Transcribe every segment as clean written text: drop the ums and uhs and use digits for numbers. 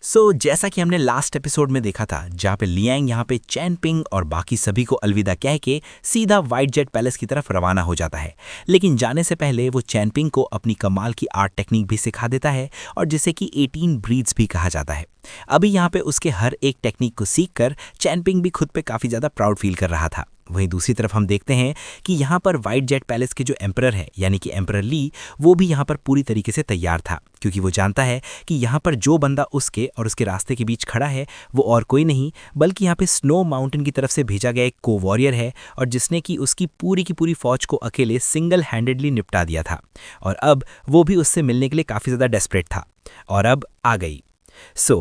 जैसा कि हमने लास्ट एपिसोड में देखा था, जहाँ पे लियांग यहाँ पे चैन पिंग और बाकी सभी को अलविदा कह के सीधा व्हाइट जेट पैलेस की तरफ रवाना हो जाता है। लेकिन जाने से पहले वो चैन पिंग को अपनी कमाल की आर्ट टेक्निक भी सिखा देता है, और जिसे कि 18 ब्रीड्स भी कहा जाता है। अभी यहाँ पे उसके हर एक टेक्निक को सीखकर चैन पिंग भी खुद पे काफ़ी ज़्यादा प्राउड फील कर रहा था। वहीं दूसरी तरफ हम देखते हैं कि यहाँ पर व्हाइट जेट पैलेस के जो एम्परर है, यानी कि एम्परर ली, वो भी यहाँ पर पूरी तरीके से तैयार था, क्योंकि वो जानता है कि यहाँ पर जो बंदा उसके और उसके रास्ते के बीच खड़ा है वो और कोई नहीं बल्कि यहाँ पे स्नो माउंटेन की तरफ से भेजा गया एक को वॉरियर है, और जिसने कि उसकी पूरी की पूरी फौज को अकेले सिंगल हैंडेडली निपटा दिया था। और अब वो भी उससे मिलने के लिए काफ़ी ज़्यादा डेस्परेट था, और अब आ गई।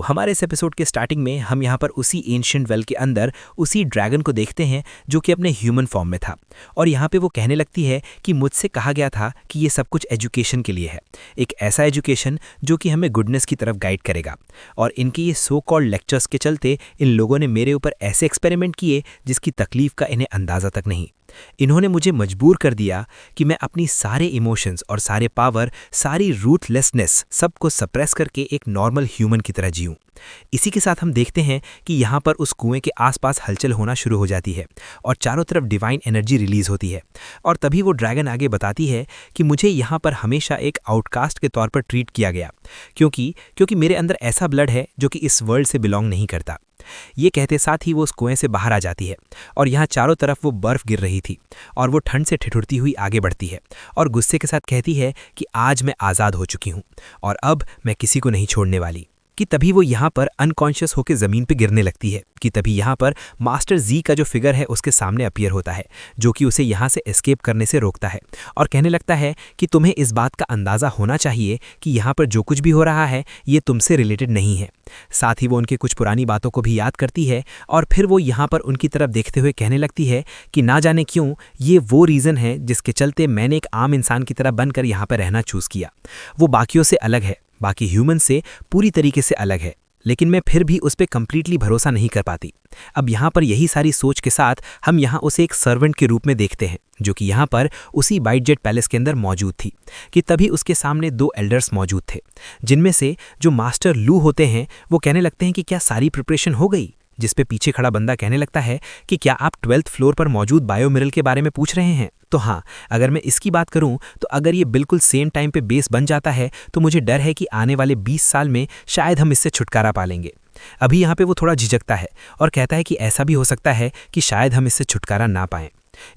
हमारे इस एपिसोड के स्टार्टिंग में हम यहाँ पर उसी एंशिएंट वेल के अंदर उसी ड्रैगन को देखते हैं जो कि अपने ह्यूमन फॉर्म में था, और यहाँ पे वो कहने लगती है कि मुझसे कहा गया था कि ये सब कुछ एजुकेशन के लिए है, एक ऐसा एजुकेशन जो कि हमें गुडनेस की तरफ गाइड करेगा। और इनके ये सो कॉल्ड लेक्चर्स के चलते इन लोगों ने मेरे ऊपर ऐसे एक्सपेरिमेंट किए जिसकी तकलीफ का इन्हें अंदाज़ा तक नहीं। इन्होंने मुझे मजबूर कर दिया कि मैं अपनी सारे इमोशंस और सारे पावर, सारी रूथलेसनेस सबको सप्रेस करके एक नॉर्मल ह्यूमन की तरह जीऊं। इसी के साथ हम देखते हैं कि यहाँ पर उस कुएं के आसपास हलचल होना शुरू हो जाती है और चारों तरफ डिवाइन एनर्जी रिलीज होती है। और तभी वो ड्रैगन आगे बताती है कि मुझे यहाँ पर हमेशा एक आउटकास्ट के तौर पर ट्रीट किया गया, क्योंकि मेरे अंदर ऐसा ब्लड है जो कि इस वर्ल्ड से बिलोंग नहीं करता। ये कहते साथ ही वो उस कुएं से बाहर आ जाती है, और यहाँ चारों तरफ वो बर्फ गिर रही थी, और वो ठंड से ठिठुरती हुई आगे बढ़ती है और गुस्से के साथ कहती है कि आज मैं आज़ाद हो चुकी हूँ और अब मैं किसी को नहीं छोड़ने वाली। कि तभी वो यहाँ पर अनकॉन्शियस होकर ज़मीन पे गिरने लगती है कि तभी यहाँ पर मास्टर जी का जो फिगर है उसके सामने अपीयर होता है, जो कि उसे यहाँ से एस्केप करने से रोकता है और कहने लगता है कि तुम्हें इस बात का अंदाज़ा होना चाहिए कि यहाँ पर जो कुछ भी हो रहा है ये तुमसे रिलेटेड नहीं है। साथ ही वो उनके कुछ पुरानी बातों को भी याद करती है, और फिर वो यहाँ पर उनकी तरफ देखते हुए कहने लगती है कि ना जाने क्यों ये वो रीज़न है जिसके चलते मैंने एक आम इंसान की तरह बनकर यहाँ पर रहना चूज़ किया। वो बाकियों से अलग है, बाकी ह्यूमन से पूरी तरीके से अलग है, लेकिन मैं फिर भी उस पर कंप्लीटली भरोसा नहीं कर पाती। अब यहाँ पर यही सारी सोच के साथ हम यहाँ उसे एक सर्वेंट के रूप में देखते हैं, जो कि यहाँ पर उसी व्हाइट जेट पैलेस के अंदर मौजूद थी। कि तभी उसके सामने 2 एल्डर्स मौजूद थे, जिनमें से जो मास्टर लू होते हैं वो कहने लगते हैं कि क्या सारी प्रिपरेशन हो गई, जिस पे पीछे खड़ा बंदा कहने लगता है कि क्या आप 12th फ्लोर पर मौजूद बायो मिरल के बारे में पूछ रहे हैं। तो हाँ, अगर मैं इसकी बात करूं तो अगर ये बिल्कुल सेम टाइम पे बेस बन जाता है तो मुझे डर है कि आने वाले 20 साल में शायद हम इससे छुटकारा पा लेंगे। अभी यहाँ पे वो थोड़ा झिझकता है और कहता है कि ऐसा भी हो सकता है कि शायद हम इससे छुटकारा ना पाएं।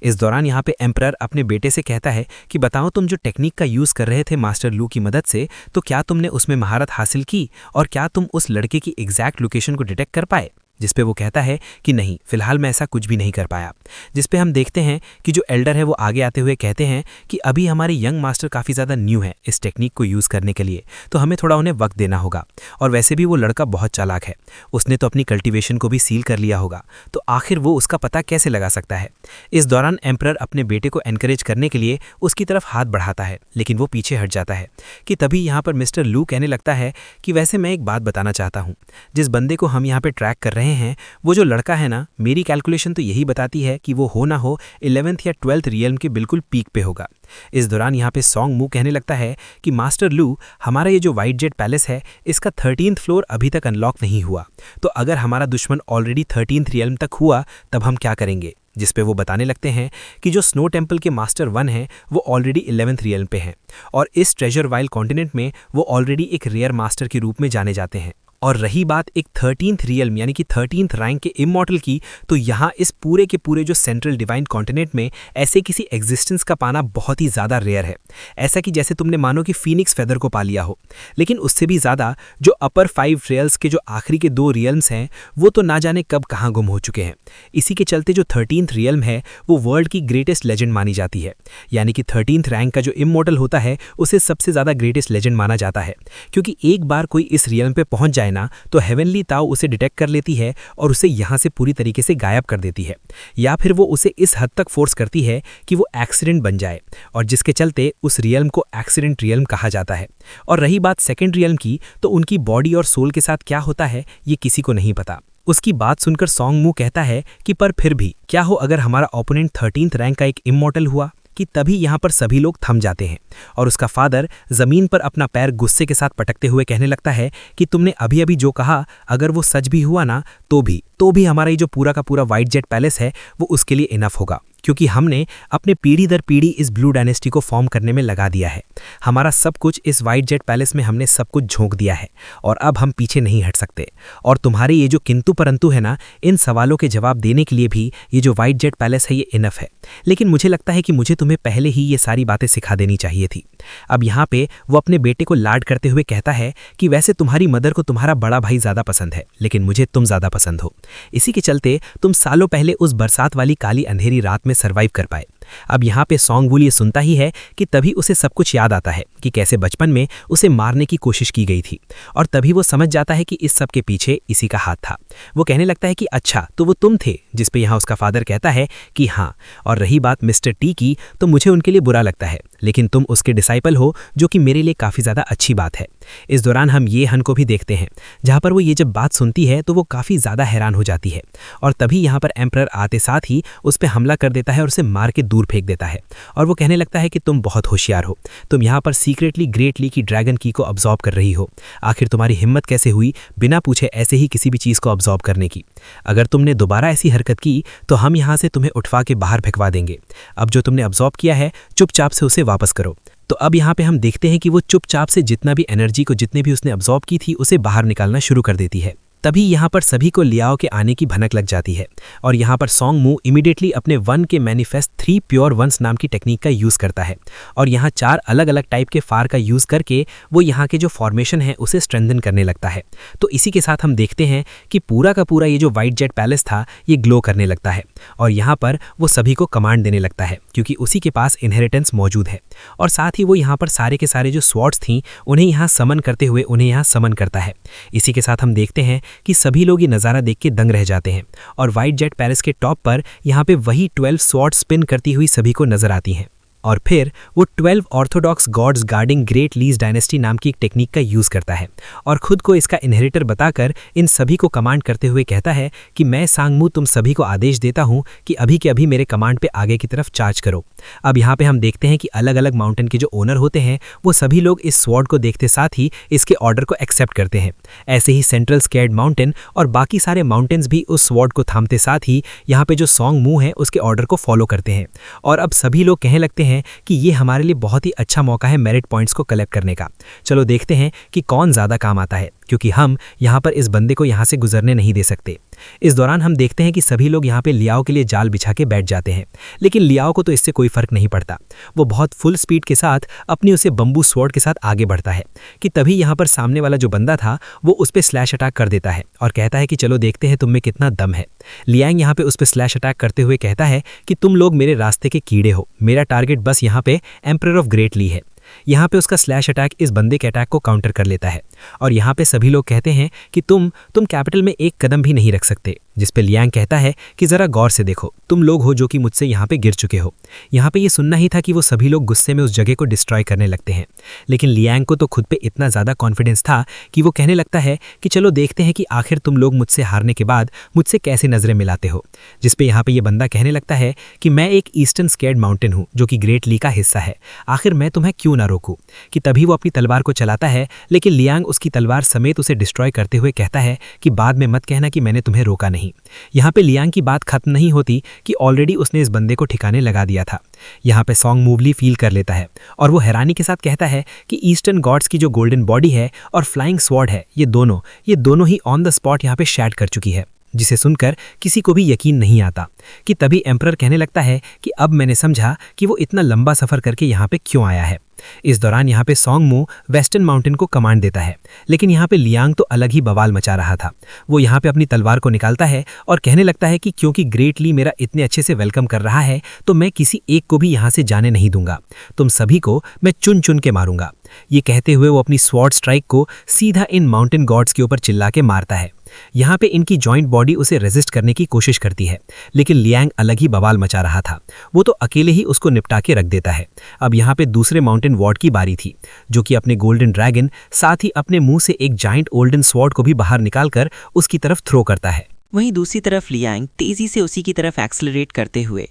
इस दौरान यहाँ पे एम्परर अपने बेटे से कहता है कि बताओ, तुम जो टेक्निक का यूज़ कर रहे थे मास्टर लू की मदद से, तो क्या तुमने उसमें महारत हासिल की और क्या तुम उस लड़के की एग्जैक्ट लोकेशन को डिटेक्ट कर पाए। जिस पे वो कहता है कि नहीं, फिलहाल मैं ऐसा कुछ भी नहीं कर पाया। जिस पे हम देखते हैं कि जो एल्डर है वो आगे आते हुए कहते हैं कि अभी हमारे यंग मास्टर काफ़ी ज़्यादा न्यू है इस टेक्निक को यूज़ करने के लिए, तो हमें थोड़ा उन्हें वक्त देना होगा। और वैसे भी वो लड़का बहुत चालाक है, उसने तो अपनी कल्टिवेशन को भी सील कर लिया होगा, तो आखिर वो उसका पता कैसे लगा सकता है। इस दौरान एम्परर अपने बेटे को एनकरेज करने के लिए उसकी तरफ हाथ बढ़ाता है, लेकिन वो पीछे हट जाता है। कि तभी यहाँ पर मिस्टर लू कहने लगता है कि वैसे मैं एक बात बताना चाहता हूँ, जिस बंदे को हम यहाँ पर ट्रैक कर रहे हैं वो जो लड़का है ना, मेरी कैलकुलेशन तो यही बताती है कि वो हो ना हो 11th या 12th रियल्म के बिल्कुल पीक पे होगा। इस दौरान यहाँ पे सॉन्ग मू कहने लगता है कि मास्टर लू, हमारा ये जो व्हाइट जेट पैलेस है इसका 13th फ्लोर अभी तक अनलॉक नहीं हुआ, तो अगर हमारा दुश्मन ऑलरेडी 13th रियल्म तक हुआ तब हम क्या करेंगे। जिस पे वो बताने लगते हैं कि जो स्नो टेम्पल के मास्टर 1 हैं वो ऑलरेडी 11th रियल्म पे हैं, और इस ट्रेजर वाइल्ड कॉन्टिनेंट में वो ऑलरेडी एक रेयर मास्टर के रूप में जाने जाते हैं। और रही बात एक 13th रियल्म यानी कि 13th रैंक के इमॉर्टल की, तो यहाँ इस पूरे के पूरे जो सेंट्रल डिवाइन कॉन्टिनेंट में ऐसे किसी एग्जिस्टेंस का पाना बहुत ही ज़्यादा रेयर है। ऐसा कि जैसे तुमने मानो कि फीनिक्स फेदर को पा लिया हो, लेकिन उससे भी ज़्यादा जो अपर 5 रियल्स के जो आखिरी के 2 रियल्म्स हैं वो तो ना जाने कब कहाँ गुम हो चुके हैं। इसी के चलते जो 13th रियल्म है वो वर्ल्ड की ग्रेटेस्ट लेजेंड मानी जाती है, यानी कि 13th रैंक का जो इमॉर्टल होता है उसे सबसे ज़्यादा ग्रेटेस्ट लेजेंड माना जाता है, क्योंकि एक बार कोई इस रियल्म पे पहुँच जाए ना तो हेवनली ताओ उसे डिटेक्ट कर लेती है और उसे यहाँ से पूरी तरीके से गायब कर देती है, या फिर वो उसे इस हद तक फोर्स करती है कि वो एक्सीडेंट बन जाए, और जिसके चलते उस रियल्म को एक्सीडेंट रियल्म कहा जाता है। और रही बात सेकंड रियल्म की, तो उनकी बॉडी और सोल के साथ क्या होता है ये किसी को नहीं पता। उसकी बात सुनकर सॉन्ग मू कहता है कि पर फिर भी क्या हो अगर हमारा ओपोनेंट 13th रैंक का एक इमॉर्टल हुआ, कि तभी यहाँ पर सभी लोग थम जाते हैं और उसका फादर जमीन पर अपना पैर गुस्से के साथ पटकते हुए कहने लगता है कि तुमने अभी अभी जो कहा अगर वो सच भी हुआ ना तो भी हमारा ये जो पूरा का पूरा व्हाइट जेट पैलेस है वो उसके लिए इनफ होगा, क्योंकि हमने अपने पीढ़ी दर पीढ़ी इस ब्लू डायनेस्टी को फॉर्म करने में लगा दिया है। हमारा सब कुछ इस व्हाइट जेट पैलेस में हमने सब कुछ झोंक दिया है और अब हम पीछे नहीं हट सकते। और तुम्हारे ये जो किंतु परंतु है ना, इन सवालों के जवाब देने के लिए भी ये जो व्हाइट जेट पैलेस है ये इनफ है। लेकिन मुझे लगता है कि मुझे तुम्हें पहले ही ये सारी बातें सिखा देनी चाहिए थी। अब यहाँ पे वो अपने बेटे को लाड करते हुए कहता है कि वैसे तुम्हारी मदर को तुम्हारा बड़ा भाई ज़्यादा पसंद है, लेकिन मुझे तुम ज़्यादा पसंद हो। इसी के चलते तुम सालों पहले उस बरसात वाली काली अंधेरी रात में सर्वाइव कर पाए। अब यहाँ पे सॉन्गवुल ये सुनता ही है कि तभी उसे सब कुछ याद आता है कि कैसे बचपन में उसे मारने की कोशिश की गई थी, और तभी वो समझ जाता है कि इस सब के पीछे इसी का हाथ था। वो कहने लगता है कि अच्छा तो वो तुम थे, जिस पे यहाँ उसका फादर कहता है कि हाँ, और रही बात मिस्टर टी की तो मुझे उनके लिए बुरा लगता है, लेकिन तुम उसके डिसाइपल हो, जो कि मेरे लिए काफ़ी ज़्यादा अच्छी बात है। इस दौरान हम ये हन को भी देखते हैं, जहाँ पर वो ये जब बात सुनती है तो वो काफ़ी ज़्यादा हैरान हो जाती है, और तभी यहाँ पर एम्परर आते साथ ही उस पर हमला कर देता है और उसे मार के दूर फेंक देता है। और वो कहने लगता है कि तुम बहुत होशियार हो, तुम यहाँ पर सीक्रेटली ग्रेट ली की ड्रैगन की को अब्जॉर्ब कर रही हो। आखिर तुम्हारी हिम्मत कैसे हुई बिना पूछे ऐसे ही किसी भी चीज़ को अब्जॉर्ब करने की? अगर तुमने दोबारा ऐसी हरकत की तो हम यहाँ से तुम्हें उठवा के बाहर फेंकवा देंगे। अब जो तुमने अब्जॉर्ब किया है चुपचाप से उसे वापस करो। तो अब यहाँ पे हम देखते हैं कि वो चुपचाप से जितना भी एनर्जी को जितने भी उसने अब्जॉर्ब की थी उसे बाहर निकालना शुरू कर देती है। तभी यहाँ पर सभी को लियाओ के आने की भनक लग जाती है, और यहाँ पर सॉन्ग मू इमीडिएटली अपने वन के मैनिफेस्ट 3 प्योर वंस नाम की टेक्निक का यूज़ करता है, और यहाँ 4 अलग अलग टाइप के फार का यूज़ करके वो यहाँ के जो फॉर्मेशन है उसे स्ट्रेंथन करने लगता है। तो इसी के साथ हम देखते हैं कि पूरा का पूरा ये जो व्हाइट जेट पैलेस था ये ग्लो करने लगता है, और यहाँ पर वो सभी को कमांड देने लगता है, क्योंकि उसी के पास इनहेरिटेंस मौजूद है। और साथ ही वो यहाँ पर सारे के सारे जो स्वॉर्ड्स थीं उन्हें यहाँ समन करते हुए उन्हें यहाँ समन करता है। इसी के साथ हम देखते हैं कि सभी लोग ये नज़ारा देख के दंग रह जाते हैं, और व्हाइट जेट पैलेस के टॉप पर यहाँ पे वही 12 स्वॉर्ड स्पिन करती हुई सभी को नजर आती हैं। और फिर वो 12 orthodox gods guarding great lees dynasty नाम की एक टेक्निक का यूज़ करता है, और खुद को इसका इनहेरिटर बताकर इन सभी को कमांड करते हुए कहता है कि मैं सांगमू तुम सभी को आदेश देता हूँ कि अभी के अभी मेरे कमांड पे आगे की तरफ चार्ज करो। अब यहाँ पे हम देखते हैं कि अलग अलग माउंटेन के जो ओनर होते हैं वो सभी लोग इस स्वॉर्ड को देखते साथ ही इसके ऑर्डर को एक्सेप्ट करते हैं। ऐसे ही सेंट्रल स्केर्ड माउंटेन और बाकी सारे माउंटेन्स भी उस स्वॉर्ड को थामते साथ ही यहाँ पे जो सॉन्ग मू है उसके ऑर्डर को फॉलो करते हैं, और अब सभी लोग कहने लगते हैं कि ये हमारे लिए बहुत ही अच्छा मौका है मेरिट पॉइंट्स को कलेक्ट करने का। चलो देखते हैं कि कौन ज़्यादा काम आता है, क्योंकि हम यहाँ पर इस बंदे को यहाँ से गुजरने नहीं दे सकते। इस दौरान हम देखते हैं कि सभी लोग यहाँ पे लियाओ के लिए जाल बिछा के बैठ जाते हैं, लेकिन लियाओ को तो इससे कोई फर्क नहीं पड़ता। वो बहुत फुल स्पीड के साथ अपनी उसे बम्बू स्वॉर्ड के साथ आगे बढ़ता है कि तभी यहाँ पर सामने वाला जो बंदा था वो उस पर स्लैश अटैक कर देता है और कहता है कि चलो देखते हैं तुम में कितना दम है। लियांग यहाँ पे उस पर स्लैश अटैक करते हुए कहता है कि तुम लोग मेरे रास्ते के कीड़े हो, मेरा टारगेट बस यहाँ पे एम्परर ऑफ ग्रेट ली है। यहाँ पे उसका स्लैश अटैक इस बंदे के अटैक को काउंटर कर लेता है, और यहाँ पे सभी लोग कहते हैं कि तुम कैपिटल में एक कदम भी नहीं रख सकते, जिस पे लियांग कहता है कि ज़रा गौर से देखो, तुम लोग हो जो कि मुझसे यहाँ पे गिर चुके हो। यहाँ पे ये सुनना ही था कि वो सभी लोग गुस्से में उस जगह को डिस्ट्रॉय करने लगते हैं, लेकिन लियांग को तो खुद पे इतना ज़्यादा कॉन्फिडेंस था कि वो कहने लगता है कि चलो देखते हैं कि आखिर तुम लोग मुझसे हारने के बाद मुझसे कैसे नज़रें मिलाते हो। जिस पे यहाँ पे ये बंदा कहने लगता है कि मैं एक ईस्टर्न स्केर्ड माउंटेन हूँ जो कि ग्रेट ली का हिस्सा है, आखिर मैं तुम्हें क्यों ना रोकूँ। कि तभी वो अपनी तलवार को चलाता है, लेकिन लियांग उसकी तलवार समेत उसे डिस्ट्रॉय करते हुए कहता है कि बाद में मत कहना कि मैंने तुम्हें रोका नहीं। यहाँ पे लियांग की बात खत्म नहीं होती कि ऑलरेडी उसने इस बंदे को ठिकाने लगा दिया था। यहाँ पे सॉन्ग मूवली फील कर लेता है और वो हैरानी के साथ कहता है कि ईस्टर्न गॉड्स की जो गोल्डन बॉडी है और फ्लाइंग स्वॉर्ड है, ये दोनों ही ऑन द स्पॉट यहाँ पे शैड कर चुकी है, जिसे सुनकर किसी को भी यकीन नहीं आता। कि तभी एम्परर कहने लगता है कि अब मैंने समझा कि वो इतना लंबा सफ़र करके यहाँ पे क्यों आया है। इस दौरान यहाँ पे सॉन्ग मू वेस्टर्न माउंटेन को कमांड देता है, लेकिन यहाँ पे लियांग तो अलग ही बवाल मचा रहा था। वो यहाँ पे अपनी तलवार को निकालता है और कहने लगता है कि क्योंकि ग्रेट ली मेरा इतने अच्छे से वेलकम कर रहा है तो मैं किसी एक को भी यहाँ से जाने नहीं दूंगा, तुम सभी को मैं चुन चुन के मारूंगा। ये कहते हुए वो अपनी स्वॉर्ड स्ट्राइक को सीधा इन माउंटेन गॉड्स के ऊपर चिल्ला के मारता है। यहाँ पे इनकी जॉइंट बॉडी उसे रेजिस्ट करने की कोशिश करती है, लेकिन लियांग अलग ही बवाल मचा रहा था। वो तो अकेले ही उसको निपटा के रख देता है। अब यहाँ पे दूसरे माउंटेन वॉर्ड की बारी थी, जो कि अपने गोल्डन ड्रैगन साथ ही अपने मुंह से एक जाइंट ओल्डन स्वॉर्ड को भी बाहर निकालकर उसकी तरफ थ्रो करता है। वहीं दूसरी तरफ लियांग तेजी से उसी की तरफ एक्सेलरेट करते हुए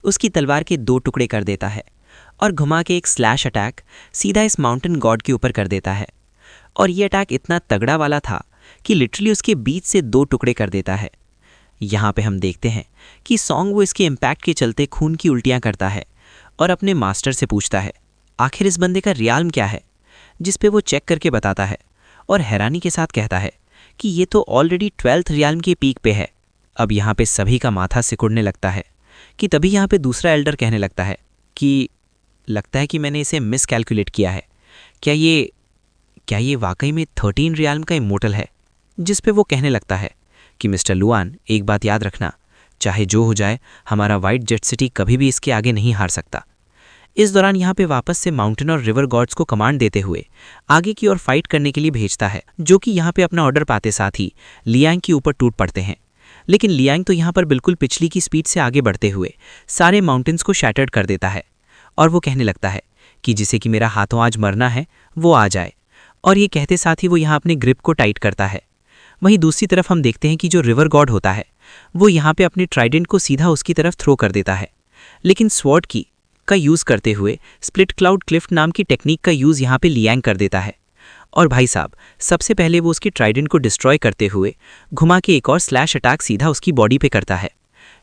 उसकी तलवार के 2 टुकड़े कर देता है और घुमा के एक स्लैश अटैक सीधा इस माउंटेन गॉड के ऊपर कर देता है। और ये अटैक इतना तगड़ा वाला था कि लिटरली उसके बीच से 2 टुकड़े कर देता है। यहाँ पे हम देखते हैं कि सॉन्ग वो इसके इम्पैक्ट के चलते खून की उल्टियाँ करता है और अपने मास्टर से पूछता है आखिर इस बंदे का रियाल्म क्या है, जिस पे वो चेक करके बताता है और हैरानी के साथ कहता है कि ये तो ऑलरेडी 12th रियाल्म के पीक पे है। अब यहाँ पे सभी का माथा सिकुड़ने लगता है कि तभी यहाँ पे दूसरा एल्डर कहने लगता है कि लगता है कि मैंने इसे मिस कैलकुलेट किया है। क्या ये वाकई में 13 रियाल्म का इमोर्टल है? जिस पे वो कहने लगता है कि मिस्टर लुआन, एक बात याद रखना, चाहे जो हो जाए हमारा वाइट जेट सिटी कभी भी इसके आगे नहीं हार सकता। इस दौरान यहाँ पे वापस से माउंटेन और रिवर गॉड्स को कमांड देते हुए आगे की ओर फाइट करने के लिए भेजता है, जो कि यहाँ पे अपना ऑर्डर पाते साथ ही लियांग के ऊपर टूट पड़ते हैं। लेकिन लियांग तो यहाँ पर बिल्कुल पिछली की स्पीड से आगे बढ़ते हुए सारे माउंटेन्स को शैटर्ड कर देता है और वो कहने लगता है कि जिसे कि मेरा हाथों आज मरना है वो आ जाए। और ये कहते साथ ही वो यहाँ अपने ग्रिप को टाइट करता है। वहीं दूसरी तरफ हम देखते हैं कि जो रिवर गॉड होता है वो यहाँ पे अपने ट्राइडेंट को सीधा उसकी तरफ थ्रो कर देता है, लेकिन स्वॉर्ड की का यूज़ करते हुए स्प्लिट क्लाउड क्लिफ्ट नाम की टेक्निक का यूज़ यहाँ पे लियांग कर देता है। और भाई साहब, सबसे पहले वो उसकी ट्राइडेंट को डिस्ट्रॉय करते हुए घुमा के एक और स्लैश अटैक सीधा उसकी बॉडी पे करता है।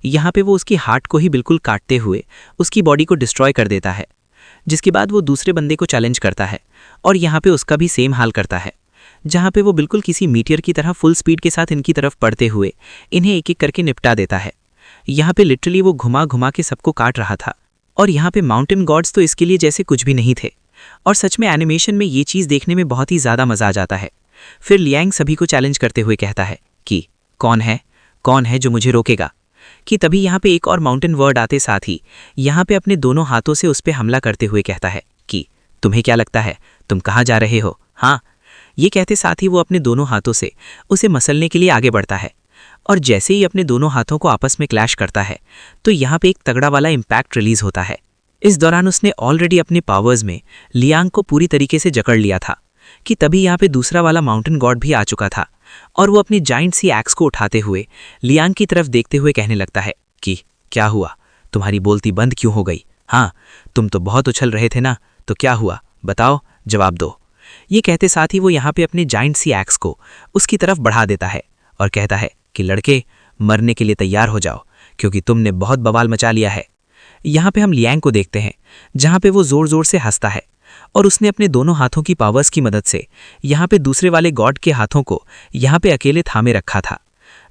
यहाँ पे वो उसकी हार्ट को ही बिल्कुल काटते हुए उसकी बॉडी को डिस्ट्रॉय कर देता है, जिसके बाद वो दूसरे बंदे को चैलेंज करता है और यहाँ पे उसका भी सेम हाल करता है, जहाँ पे वो बिल्कुल किसी मीटियर की तरह फुल स्पीड के साथ इनकी तरफ बढ़ते हुए इन्हें एक एक करके निपटा देता है। यहाँ पे लिटरली वो घुमा घुमा के सबको काट रहा था और यहाँ पे माउंटेन गॉड्स तो इसके लिए जैसे कुछ भी नहीं थे। और सच में एनिमेशन में ये चीज़ देखने में बहुत ही ज़्यादा मज़ा आ जाता है। फिर लियांग सभी को चैलेंज करते हुए कहता है कि कौन है जो मुझे रोकेगा। कि तभी यहाँ पे एक और माउंटेन वर्ड आते साथ ही यहाँ पे अपने दोनों हाथों से उस पर हमला करते हुए कहता है कि तुम्हें क्या लगता है तुम कहाँ जा रहे हो? हाँ। ये कहते साथ ही वो अपने दोनों हाथों से उसे मसलने के लिए आगे बढ़ता है और जैसे ही अपने दोनों हाथों को आपस में क्लैश करता है तो यहाँ पे एक तगड़ा वाला इम्पैक्ट रिलीज होता है। इस दौरान उसने ऑलरेडी अपने पावर्स में लियांग को पूरी तरीके से जकड़ लिया था कि तभी यहाँ पे दूसरा वाला माउंटेन गॉड भी आ चुका था और वो अपनी जाइंट सी एक्स को उठाते हुए लियांग की तरफ देखते हुए कहने लगता है कि क्या हुआ, तुम्हारी बोलती बंद क्यों हो गई? हाँ, तुम तो बहुत उछल रहे थे ना, तो क्या हुआ बताओ, जवाब दो। ये कहते साथ ही वो यहाँ पे अपने जाइंट सी एक्स को उसकी तरफ बढ़ा देता है और कहता है कि लड़के, मरने के लिए तैयार हो जाओ क्योंकि तुमने बहुत बवाल मचा लिया है। यहाँ पे हम लियांग को देखते हैं जहाँ पे वो जोर जोर से हंसता है और उसने अपने दोनों हाथों की पावर्स की मदद से यहाँ पे दूसरे वाले गॉड के हाथों को यहाँ पे अकेले थामे रखा था।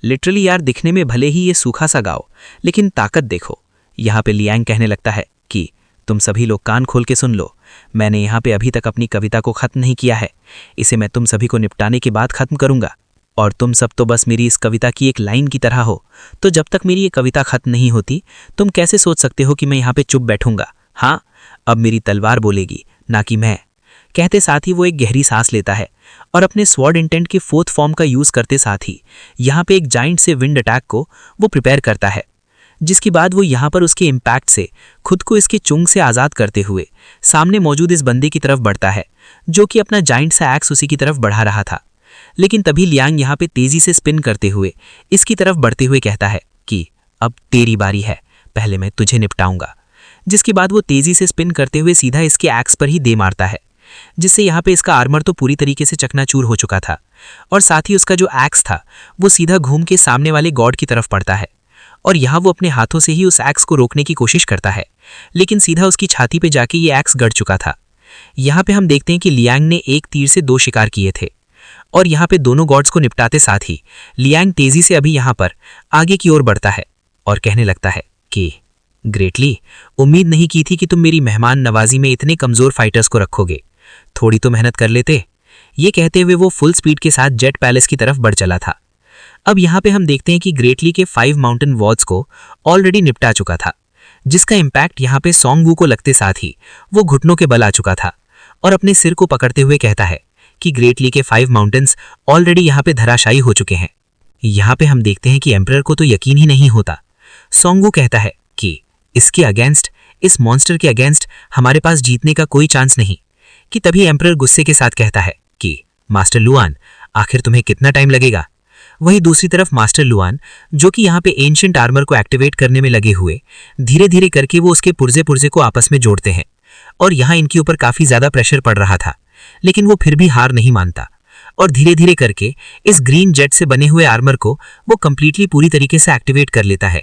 लिटरली यार, दिखने में भले ही ये सूखा सा गाँव, लेकिन ताकत देखो। यहाँ पे लियांग कहने लगता है कि तुम सभी लोग कान खोल के सुन लो, मैंने यहाँ पे अभी तक अपनी कविता को खत्म नहीं किया है। इसे मैं तुम सभी को निपटाने के बाद खत्म करूँगा और तुम सब तो बस मेरी इस कविता की एक लाइन की तरह हो। तो जब तक मेरी ये कविता खत्म नहीं होती तुम कैसे सोच सकते हो कि मैं यहाँ पे चुप बैठूंगा? हाँ, अब मेरी तलवार बोलेगी, ना कि मैं। कहते साथ ही वो एक गहरी सांस लेता है और अपने स्वॉर्ड इंटेंट के 4th फॉर्म का यूज़ करते साथ ही यहाँ पे एक जाइंट से विंड अटैक को वो प्रिपेयर करता है, जिसके बाद वो यहाँ पर उसके इम्पैक्ट से खुद को इसके चुंग से आज़ाद करते हुए सामने मौजूद इस बंदे की तरफ बढ़ता है, जो कि अपना जाइंट सा एक्स उसी की तरफ बढ़ा रहा था। लेकिन तभी लियांग यहाँ पे तेजी से स्पिन करते हुए इसकी तरफ बढ़ते हुए कहता है कि अब तेरी बारी है, पहले मैं तुझे निपटाऊंगा। जिसके बाद वो तेजी से स्पिन करते हुए सीधा इसके एक्स पर ही दे मारता है, जिससे यहाँ पे इसका आर्मर तो पूरी तरीके से चकनाचूर हो चुका था और साथ ही उसका जो एक्स था वो सीधा घूम के सामने वाले गॉड की तरफ पड़ता है। और यहाँ वो अपने हाथों से ही उस एक्स को रोकने की कोशिश करता है, लेकिन सीधा उसकी छाती पे जाके ये एक्स गड़ चुका था। यहाँ पे हम देखते हैं कि लियांग ने एक तीर से 2 शिकार किए थे और यहाँ पे दोनों गॉड्स को निपटाते साथ ही लियांग तेजी से अभी यहाँ पर आगे की ओर बढ़ता है और कहने लगता है कि ग्रेटली, उम्मीद नहीं की थी कि तुम मेरी मेहमान नवाजी में इतने कमज़ोर फाइटर्स को रखोगे, थोड़ी तो मेहनत कर लेते। ये कहते हुए वो फुल स्पीड के साथ जेट पैलेस की तरफ बढ़ चला था। अब यहाँ पे हम देखते हैं कि ग्रेटली के 5 माउंटेन वॉर्ड्स को ऑलरेडी निपटा चुका था, जिसका इम्पैक्ट यहाँ पे सॉन्ग वू को लगते साथ ही वो घुटनों के बल आ चुका था और अपने सिर को पकड़ते हुए कहता है कि ग्रेटली के 5 माउंटेन्स ऑलरेडी यहाँ पे धराशायी हो चुके हैं। यहाँ पे हम देखते हैं कि एम्परर को तो यकीन ही नहीं होता। सॉन्ग वू कहता है कि इसके अगेंस्ट, इस मॉन्स्टर के अगेंस्ट हमारे पास जीतने का कोई चांस नहीं। कि तभी एम्परर गुस्से के साथ कहता है कि मास्टर लुआन, आखिर तुम्हें कितना टाइम लगेगा? वहीं दूसरी तरफ मास्टर लुआन, जो कि यहाँ पे एंशिएंट आर्मर को एक्टिवेट करने में लगे हुए, धीरे धीरे करके वो उसके पुर्जे पुर्जे को आपस में जोड़ते हैं। और यहाँ इनके ऊपर काफी ज्यादा प्रेशर पड़ रहा था, लेकिन वो फिर भी हार नहीं मानता और धीरे धीरे करके इस ग्रीन जेट से बने हुए आर्मर को वो कंप्लीटली पूरी तरीके से एक्टिवेट कर लेता है।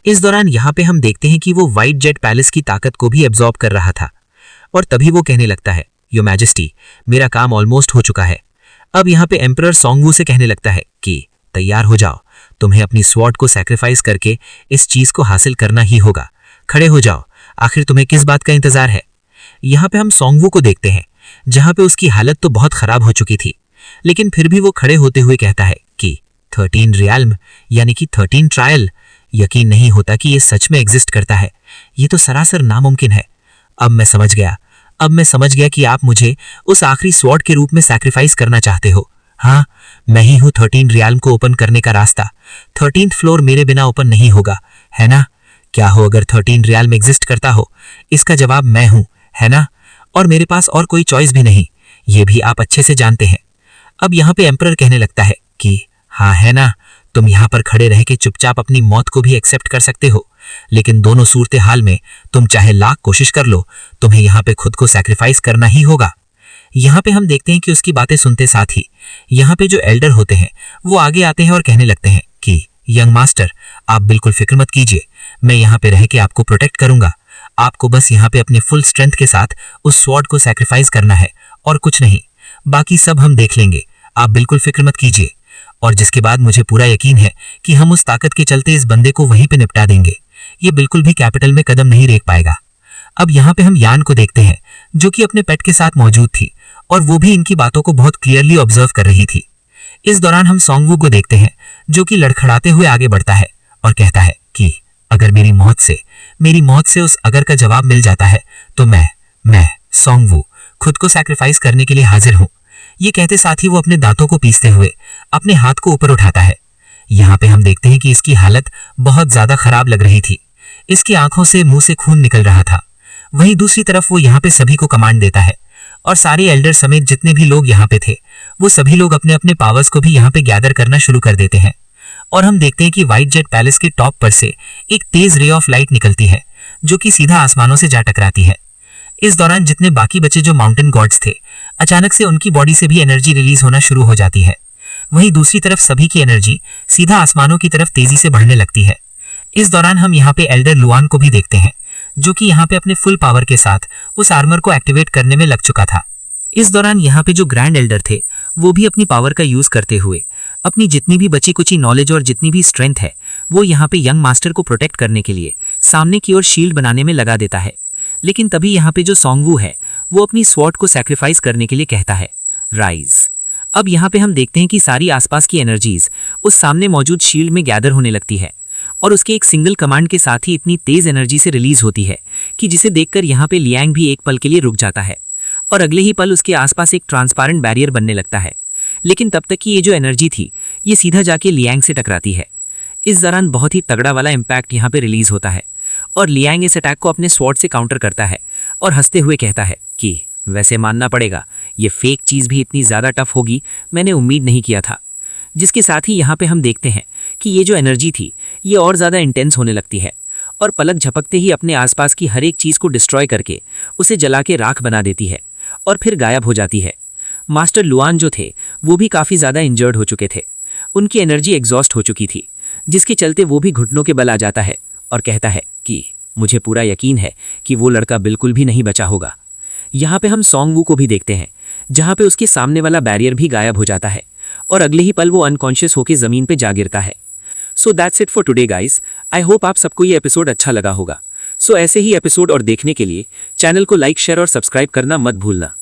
इस दौरान यहाँ पे हम देखते हैं कि वो व्हाइट जेट पैलेस की ताकत को भी एब्जॉर्ब कर रहा था और तभी वो कहने लगता है, योर मैजेस्टी, मेरा काम ऑलमोस्ट हो चुका है। अब यहाँ पे एम्परर सोंगवू से कहने लगता है कि तैयार हो जाओ, तुम्हें अपनी स्वॉर्ड को सैक्रिफाइस करके इस चीज को हासिल करना ही होगा। खड़े हो जाओ, आखिर तुम्हें किस बात का इंतजार है। यहाँ पे हम सोंगवू को देखते हैं, जहाँ पे उसकी हालत तो बहुत खराब हो चुकी थी, लेकिन फिर भी वो खड़े होते हुए कहता है कि 13 रियाल्म यानी कि 13 ट्रायल, यकीन नहीं होता कि ये सच में एग्जिस्ट करता है। ये तो सरासर नामुमकिन है। अब मैं समझ गया कि आप मुझे उस आखिरी स्वॉर्ड के रूप में सैक्रिफाइस करना चाहते हो। हाँ, मैं ही हूँ 13 रियाल्म को ओपन करने का रास्ता। 13th फ्लोर मेरे बिना ओपन नहीं होगा, है ना? क्या हो अगर 13 रियाल्म एग्जिस्ट करता हो? इसका जवाब मैं हूँ, है ना? और मेरे पास और कोई चॉइस भी नहीं, ये भी आप अच्छे से जानते हैं। अब यहाँ पे एम्परर कहने लगता है कि हाँ, है ना, तुम यहाँ पर खड़े रह के चुपचाप अपनी मौत को भी एक्सेप्ट कर सकते हो, लेकिन दोनों सूरत हाल में तुम चाहे लाख कोशिश कर लो, तुम्हें यहाँ पे खुद को सैक्रिफाइस करना ही होगा। यहाँ पे हम देखते हैं कि उसकी बातें सुनते साथ ही यहाँ पे जो एल्डर होते हैं वो आगे आते हैं और कहने लगते हैं कि यंग मास्टर, आप बिल्कुल फिक्र मत कीजिए, मैं यहाँ पे रह के आपको प्रोटेक्ट करूंगा। आपको बस यहाँ पे अपने फुल स्ट्रेंथ के साथ उस स्वॉर्ड को सैक्रिफाइस करना है और कुछ नहीं, बाकी सब हम देख लेंगे, आप बिल्कुल फिक्र मत कीजिए। और जिसके बाद मुझे पूरा यकीन है कि हम उस ताकत के चलते इस बंदे को वहीं पे निपटा देंगे, ये बिल्कुल भी कैपिटल में कदम नहीं रेख पाएगा। अब यहाँ पे हम यान को देखते हैं, जो कि अपने पेट के साथ मौजूद थी और वो भी इनकी बातों को बहुत क्लियरली ऑब्जर्व कर रही थी। इस दौरान हम सोंगवू को देखते हैं, जो कि लड़खड़ाते हुए आगे बढ़ता है और कहता है कि अगर मेरी मौत से उस अगर का जवाब मिल जाता है तो मैं सोंगवू खुद को सैक्रिफाइस करने के लिए हाजिर हूं। ये कहते साथ ही वो अपने दांतों को पीसते हुए अपने हाथ को ऊपर उठाता है। यहाँ पे हम देखते हैं कि इसकी हालत बहुत ज्यादा खराब लग रही थी, इसकी आंखों से मुंह से खून निकल रहा था। वहीं दूसरी तरफ वो यहाँ पे सभी को कमांड देता है और सारे एल्डर समेत जितने भी लोग यहाँ पे थे वो सभी लोग अपने अपने पावर्स को भी यहाँ पे गैदर करना शुरू कर देते हैं। और हम देखते हैं कि व्हाइट जेट पैलेस के टॉप पर से एक तेज रे ऑफ लाइट निकलती है, जो कि सीधा आसमानों से जा टकराती है। इस दौरान जितने बाकी बचे जो माउंटेन गॉड्स थे, अचानक से उनकी बॉडी से भी एनर्जी रिलीज होना शुरू हो जाती है। वहीं दूसरी तरफ सभी की एनर्जी सीधा आसमानों की तरफ तेजी से बढ़ने लगती है। इस दौरान हम यहाँ पे एल्डर लुआन को भी देखते हैं, जो कि यहाँ पे अपने फुल पावर के साथ उस आर्मर को एक्टिवेट करने में लग चुका था। इस दौरान यहाँ पे जो ग्रैंड एल्डर थे वो भी अपनी पावर का यूज करते हुए अपनी जितनी भी बची कुची नॉलेज और जितनी भी स्ट्रेंथ है वो यहाँ पे यंग मास्टर को प्रोटेक्ट करने के लिए सामने की ओर शील्ड बनाने में लगा देता है। लेकिन तभी यहाँ पे जो सोंगवू है वो अपनी स्वॉर्ड को सैक्रिफाइस करने के लिए कहता है, राइज। अब यहाँ पे हम देखते हैं कि सारी आसपास की एनर्जीज उस सामने मौजूद शील्ड में गैदर होने लगती है और उसके एक सिंगल कमांड के साथ ही इतनी तेज एनर्जी से रिलीज होती है कि जिसे देखकर यहाँ पे लियांग भी एक पल के लिए रुक जाता है और अगले ही पल उसके आसपास एक ट्रांसपेरेंट बैरियर बनने लगता है। लेकिन तब तक की ये जो एनर्जी थी ये सीधा जाके लियांग से टकराती है। इस दौरान बहुत ही तगड़ा वाला इम्पैक्ट यहाँ पे रिलीज होता है और लियांग इस अटैक को अपने स्वॉर्ड से काउंटर करता है और हंसते हुए कहता है कि वैसे मानना पड़ेगा, ये फेक चीज भी इतनी ज्यादा टफ होगी मैंने उम्मीद नहीं किया था। जिसके साथ ही यहाँ पे हम देखते हैं कि ये जो एनर्जी थी ये और ज़्यादा इंटेंस होने लगती है और पलक झपकते ही अपने आसपास की हर एक चीज़ को डिस्ट्रॉय करके उसे जला के राख बना देती है और फिर गायब हो जाती है। मास्टर लुआन जो थे वो भी काफ़ी ज़्यादा इंजर्ड हो चुके थे, उनकी एनर्जी एग्जॉस्ट हो चुकी थी, जिसके चलते वो भी घुटनों के बल आ जाता है और कहता है कि मुझे पूरा यकीन है कि वो लड़का बिल्कुल भी नहीं बचा होगा। यहाँ पे हम सोंगवू को भी देखते हैं, जहाँ पे उसके सामने वाला बैरियर भी गायब हो जाता है और अगले ही पल वो अनकॉन्शियस होकर जमीन पे जा गिरता है। So that's it for today guys. I hope आप सबको ये एपिसोड अच्छा लगा होगा। सो ऐसे ही एपिसोड और देखने के लिए चैनल को लाइक, शेयर और सब्सक्राइब करना मत भूलना।